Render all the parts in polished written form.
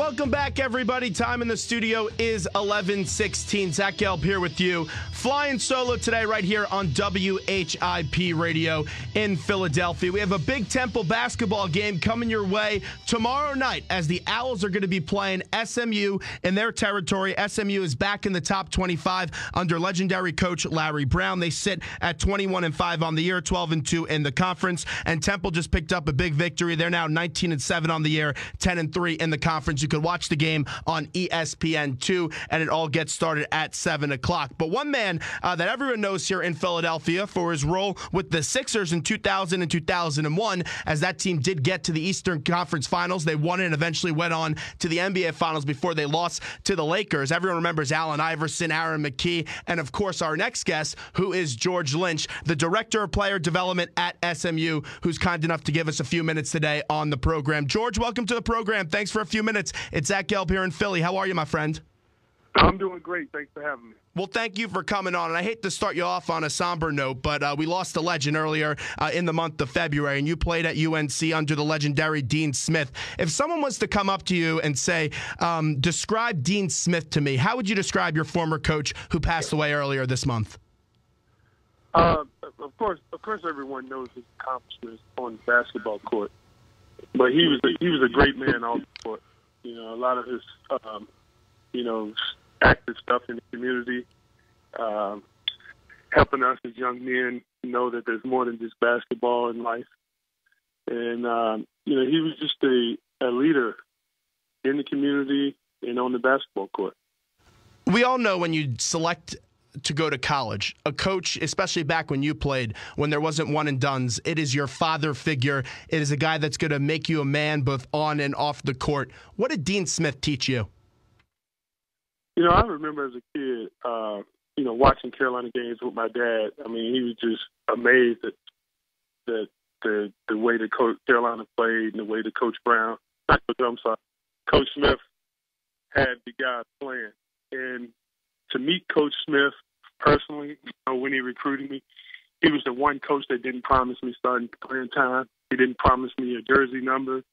Welcome back, everybody. Time in the studio is 11:16. Zach Gelb here with you. Flying solo today right here on WHIP Radio in Philadelphia. We have a big Temple basketball game coming your way tomorrow night as the Owls are going to be playing SMU in their territory. SMU is back in the top 25 under legendary coach Larry Brown. They sit at 21-5 on the year, 12-2 in the conference. And Temple just picked up a big victory. They're now 19-7 on the year, 10-3 in the conference. You could watch the game on ESPN2, and it all gets started at 7 o'clock. But one man that everyone knows here in Philadelphia for his role with the Sixers in 2000 and 2001, as that team did get to the Eastern Conference Finals. They won it and eventually went on to the NBA Finals before they lost to the Lakers. Everyone remembers Allen Iverson, Aaron McKee, and of course our next guest, who is George Lynch, the Director of Player Development at SMU, who's kind enough to give us a few minutes today on the program. George, welcome to the program. Thanks for a few minutes. It's Zach Gelb here in Philly. How are you, my friend? I'm doing great. Thanks for having me. Well, thank you for coming on. And I hate to start you off on a somber note, but we lost a legend earlier in the month of February, and you played at UNC under the legendary Dean Smith. If someone was to come up to you and say, describe Dean Smith to me, how would you describe your former coach who passed away earlier this month? Of course, everyone knows his accomplishments on the basketball court, but he was a great man off the court. You know, a lot of his, active stuff in the community, helping us as young men know that there's more than just basketball in life. And, he was just a leader in the community and on the basketball court. We all know when you select to go to college, a coach, especially back when you played, when there wasn't one and dones, it is your father figure. It is a guy that's going to make you a man both on and off the court. What did Dean Smith teach you? I remember as a kid, watching Carolina games with my dad. I mean, he was just amazed at the way that Carolina played and the way that Coach Smith had the guys playing. And to meet Coach Smith personally, when he recruited me, he was the one coach that didn't promise me starting playing time. He didn't promise me a jersey number.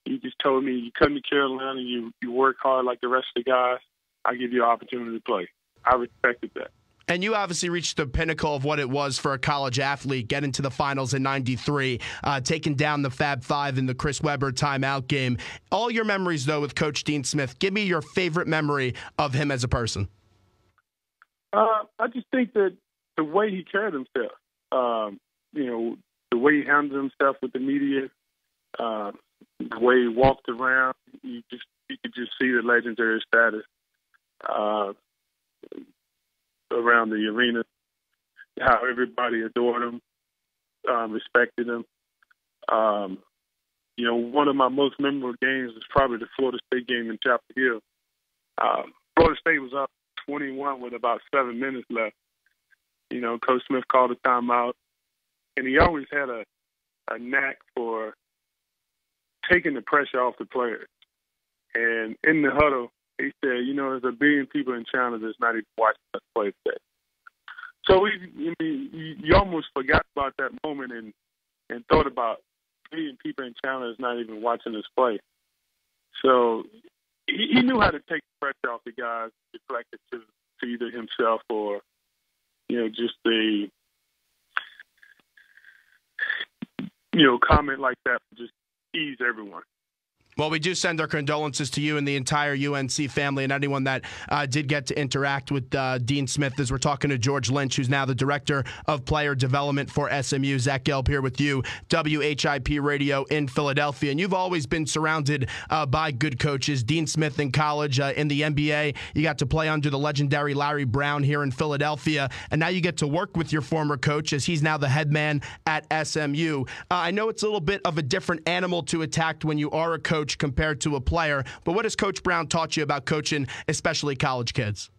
He just told me, you come to Carolina, you work hard like the rest of the guys, I give you an opportunity to play. I respected that. And you obviously reached the pinnacle of what it was for a college athlete, getting to the finals in '93, taking down the Fab Five in the Chris Webber timeout game. All your memories, though, with Coach Dean Smith. Give me your favorite memory of him as a person. I just think that the way he carried himself, the way he handled himself with the media, the way he walked around, you could just see the legendary status around the arena, how everybody adored him, respected him. One of my most memorable games is probably the Florida State game in Chapel Hill. Florida State was up 21 with about 7 minutes left. Coach Smith called a timeout, and he always had a knack for taking the pressure off the players. And in the huddle, he said, there's a billion people in China that's not even watching us play today. So you almost forgot about that moment and thought about a billion people in China that's not even watching us play. So he knew how to take the pressure off the guys, deflect it to either himself or, just a, comment like that would just ease everyone. Well, we do send our condolences to you and the entire UNC family and anyone that did get to interact with Dean Smith as we're talking to George Lynch, who's now the Director of Player Development for SMU. Zach Gelb here with you, WHIP Radio in Philadelphia. And you've always been surrounded by good coaches. Dean Smith in college, in the NBA. You got to play under the legendary Larry Brown here in Philadelphia. And now you get to work with your former coach as he's now the head man at SMU. I know it's a little bit of a different animal to attack when you are a coach compared to a player, but what has Coach Brown taught you about coaching, especially college kids?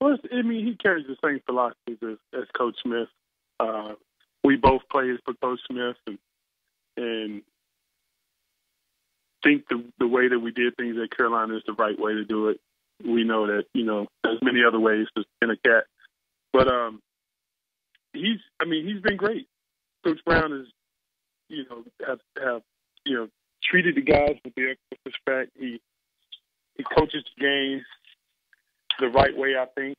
Well, he carries the same philosophies as Coach Smith. We both played for Coach Smith and think the way that we did things at Carolina is the right way to do it. We know that, there's many other ways to skin a cat. But he's been great. Coach Brown is, have treated the guys with the respect. He coaches the game the right way, I think.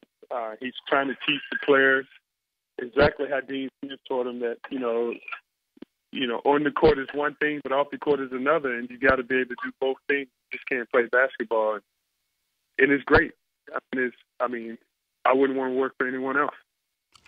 He's trying to teach the players exactly how Dean Smith taught him that, on the court is one thing, but off the court is another, and you got to be able to do both things. You just can't play basketball. And it's great. I wouldn't want to work for anyone else.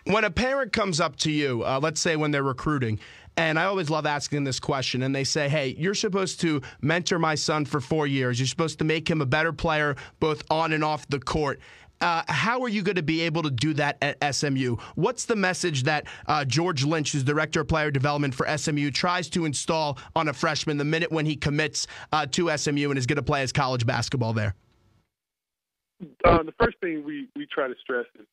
When a parent comes up to you, let's say when they're recruiting, and I always love asking this question, and they say, hey, you're supposed to mentor my son for 4 years. You're supposed to make him a better player both on and off the court. How are you going to be able to do that at SMU? What's the message that George Lynch, who's Director of Player Development for SMU, tries to install on a freshman the minute when he commits to SMU and is going to play his college basketball there? The first thing we try to stress is,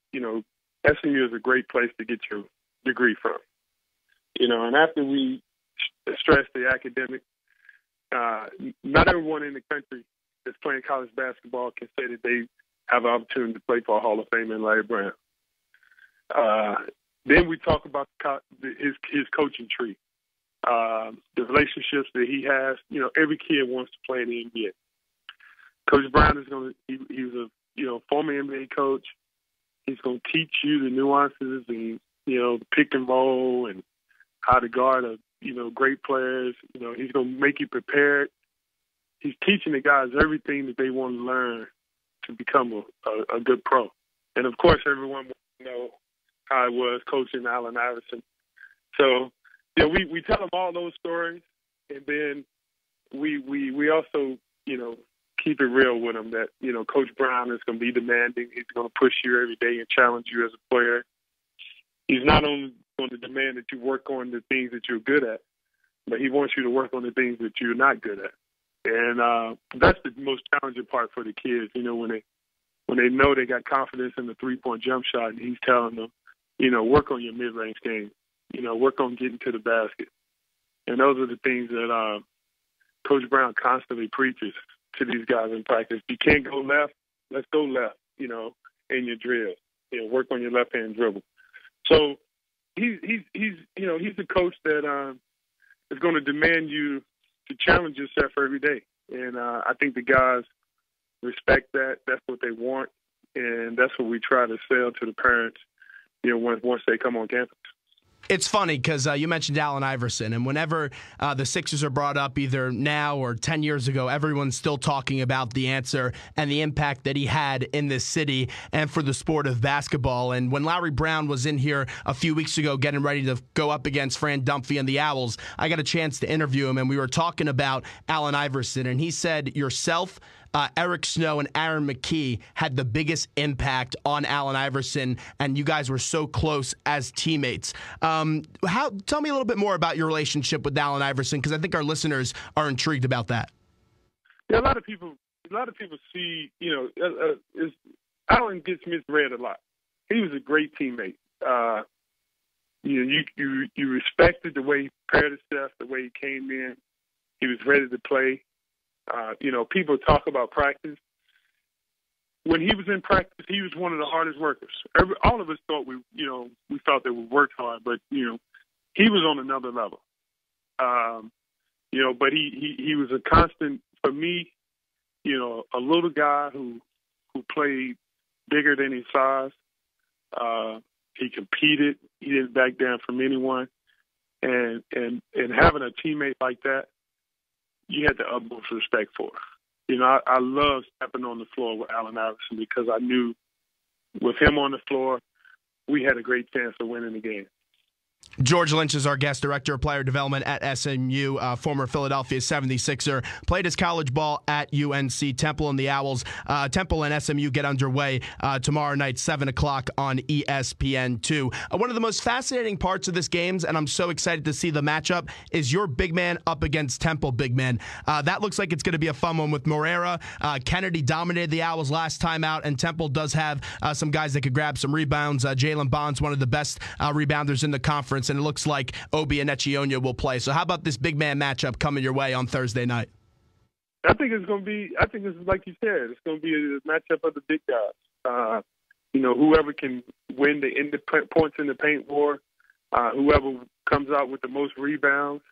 SMU is a great place to get your degree from. And after we stress the academic, not everyone in the country that's playing college basketball can say that they have an opportunity to play for a Hall of Famer in Larry Brown. Then we talk about his coaching tree, the relationships that he has. Every kid wants to play in the NBA. Coach Brown is he's a former NBA coach. He's going to teach you the nuances and, the pick and roll and how to guard great players. He's going to make you prepared. He's teaching the guys everything that they want to learn to become a good pro. And, of course, everyone wants to know how it was coaching Allen Iverson. So, we tell them all those stories, and then we also, keep it real with them that, Coach Brown is going to be demanding. He's going to push you every day and challenge you as a player. He's not only going to demand that you work on the things that you're good at, but he wants you to work on the things that you're not good at. And that's the most challenging part for the kids, when they know they got confidence in the three-point jump shot, and he's telling them, work on your mid-range game, work on getting to the basket. And those are the things that Coach Brown constantly preaches to these guys in practice. You can't go left, let's go left, in your drills. Work on your left-hand dribble. So he's a coach that is going to demand you to challenge yourself every day. And I think the guys respect that. That's what they want. And that's what we try to sell to the parents, once they come on campus. It's funny because you mentioned Allen Iverson, and whenever the Sixers are brought up, either now or 10 years ago, everyone's still talking about the answer and the impact that he had in this city and for the sport of basketball. And when Larry Brown was in here a few weeks ago getting ready to go up against Fran Dunphy and the Owls, I got a chance to interview him, and we were talking about Allen Iverson, and he said yourself, Eric Snow and Aaron McKee had the biggest impact on Allen Iverson, and you guys were so close as teammates. Tell me a little bit more about your relationship with Allen Iverson, because I think our listeners are intrigued about that. Yeah, a lot of people see, Allen gets misread a lot. He was a great teammate. You respected the way he prepared himself, the way he came in. He was ready to play. People talk about practice. When he was in practice, he was one of the hardest workers. All of us thought we felt that we worked hard, but, he was on another level. But he was a constant for me, a little guy who played bigger than his size. He competed. He didn't back down from anyone. And having a teammate like that, you had the utmost respect for. I love stepping on the floor with Allen Iverson because I knew with him on the floor, we had a great chance of winning the game. George Lynch is our guest, Director of Player Development at SMU, former Philadelphia 76er, played his college ball at UNC. Temple and the Owls. Temple and SMU get underway tomorrow night, 7 o'clock on ESPN2. One of the most fascinating parts of this game, and I'm so excited to see the matchup, is your big man up against Temple big man. That looks like it's going to be a fun one with Moreira. Kennedy dominated the Owls last time out, and Temple does have some guys that could grab some rebounds. Jalen Bond's one of the best rebounders in the conference, and it looks like Obi Anechionya will play. So how about this big man matchup coming your way on Thursday night? I think it's like you said, it's going to be a matchup of the big guys. Whoever can win the points in the paint war, whoever comes out with the most rebounds,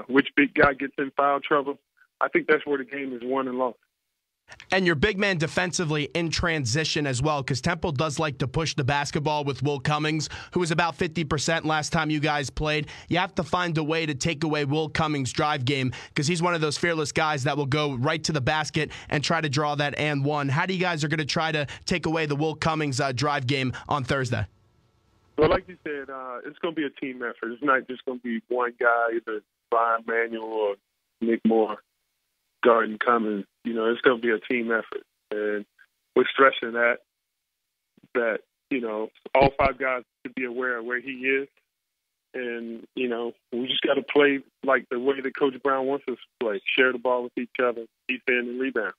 which big guy gets in foul trouble. I think that's where the game is won and lost. And your big man defensively in transition as well, because Temple does like to push the basketball with Will Cummings, who was about 50% last time you guys played. You have to find a way to take away Will Cummings' drive game, because he's one of those fearless guys that will go right to the basket and try to draw that and one. How do you guys are going to try to take away the Will Cummings drive game on Thursday? Well, like you said, it's going to be a team effort. It's not just going to be one guy, either Brian Manuel or Nick Moore, guarding Cummings. You know, it's going to be a team effort. And we're stressing that, you know, all five guys should be aware of where he is. And, you know, we just got to play like the way that Coach Brown wants us to play, share the ball with each other, defend and rebound.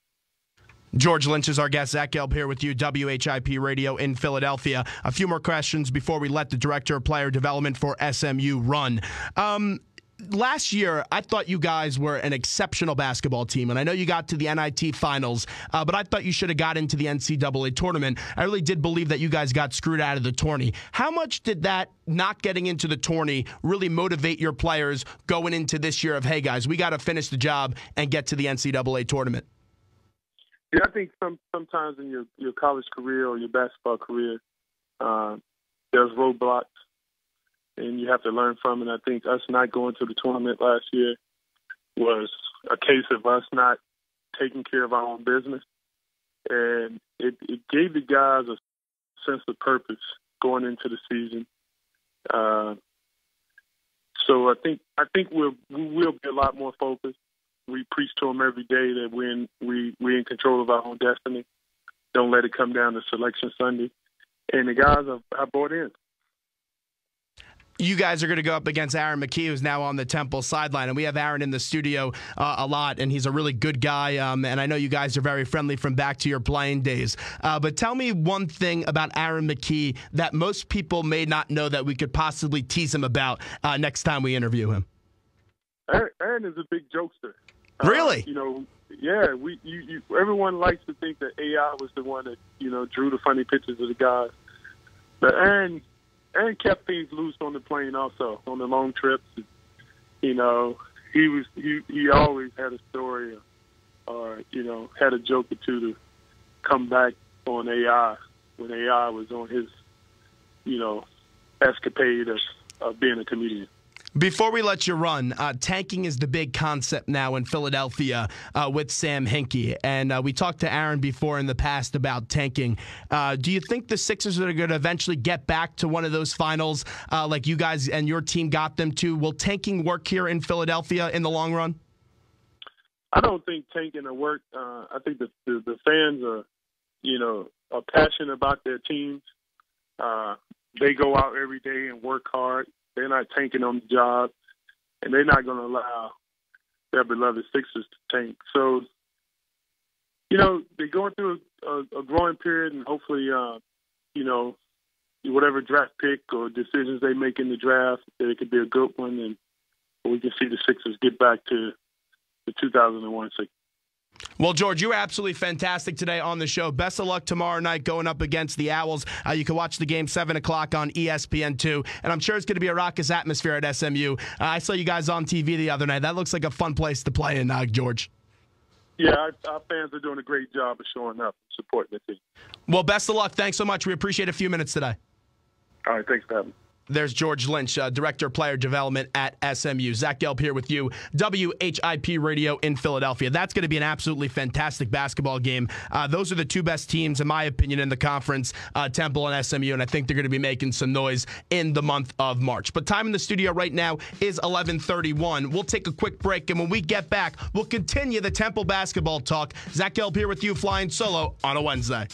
George Lynch is our guest. Zach Gelb here with you, WHIP Radio in Philadelphia. A few more questions before we let the Director of Player Development for SMU run. Last year, I thought you guys were an exceptional basketball team, and I know you got to the NIT finals, but I thought you should have got into the NCAA tournament. I really did believe that you guys got screwed out of the tourney. How much did that not getting into the tourney really motivate your players going into this year of, hey, guys, we got to finish the job and get to the NCAA tournament? Yeah, I think sometimes in your college career or your basketball career, there's roadblocks, and you have to learn from it. I think us not going to the tournament last year was a case of us not taking care of our own business. And it gave the guys a sense of purpose going into the season. So I think we will be a lot more focused. We preach to them every day that we're in control of our own destiny. Don't let it come down to Selection Sunday. And the guys are bought in. You guys are going to go up against Aaron McKee, who's now on the Temple sideline. And we have Aaron in the studio a lot, and he's a really good guy. And I know you guys are very friendly from back to your playing days. But tell me one thing about Aaron McKee that most people may not know that we could possibly tease him about next time we interview him. Aaron is a big jokester. Really? You know, yeah. Everyone likes to think that AI was the one that, you know, drew the funny pictures of the guys. But Aaron kept things loose on the plane also, on the long trips. You know, he always had a story or, you know, had a joke or two to come back on AI when AI was on his, you know, escapade of being a comedian. Before we let you run, tanking is the big concept now in Philadelphia with Sam Hinkie. And we talked to Aaron before in the past about tanking. Do you think the Sixers are going to eventually get back to one of those finals like you guys and your team got them to? Will tanking work here in Philadelphia in the long run? I don't think tanking will work. I think the fans are, you know, are passionate about their teams. They go out every day and work hard. They're not tanking on the job, and they're not going to allow their beloved Sixers to tank. So, you know, they're going through a growing period, and hopefully, you know, whatever draft pick or decisions they make in the draft, that it could be a good one, and we can see the Sixers get back to the 2001 Sixers. Well, George, you were absolutely fantastic today on the show. Best of luck tomorrow night going up against the Owls. You can watch the game 7 o'clock on ESPN2, and I'm sure it's going to be a raucous atmosphere at SMU. I saw you guys on TV the other night. That looks like a fun place to play in, George. Yeah, our fans are doing a great job of showing up and supporting the team. Well, best of luck. Thanks so much. We appreciate a few minutes today. All right, thanks for having me. There's George Lynch, Director of Player Development at SMU. Zach Gelb here with you, WHIP Radio in Philadelphia. That's going to be an absolutely fantastic basketball game. Those are the two best teams, in my opinion, in the conference, Temple and SMU, and I think they're going to be making some noise in the month of March. But time in the studio right now is 11:31. We'll take a quick break, and when we get back, we'll continue the Temple basketball talk. Zach Gelb here with you, flying solo on a Wednesday.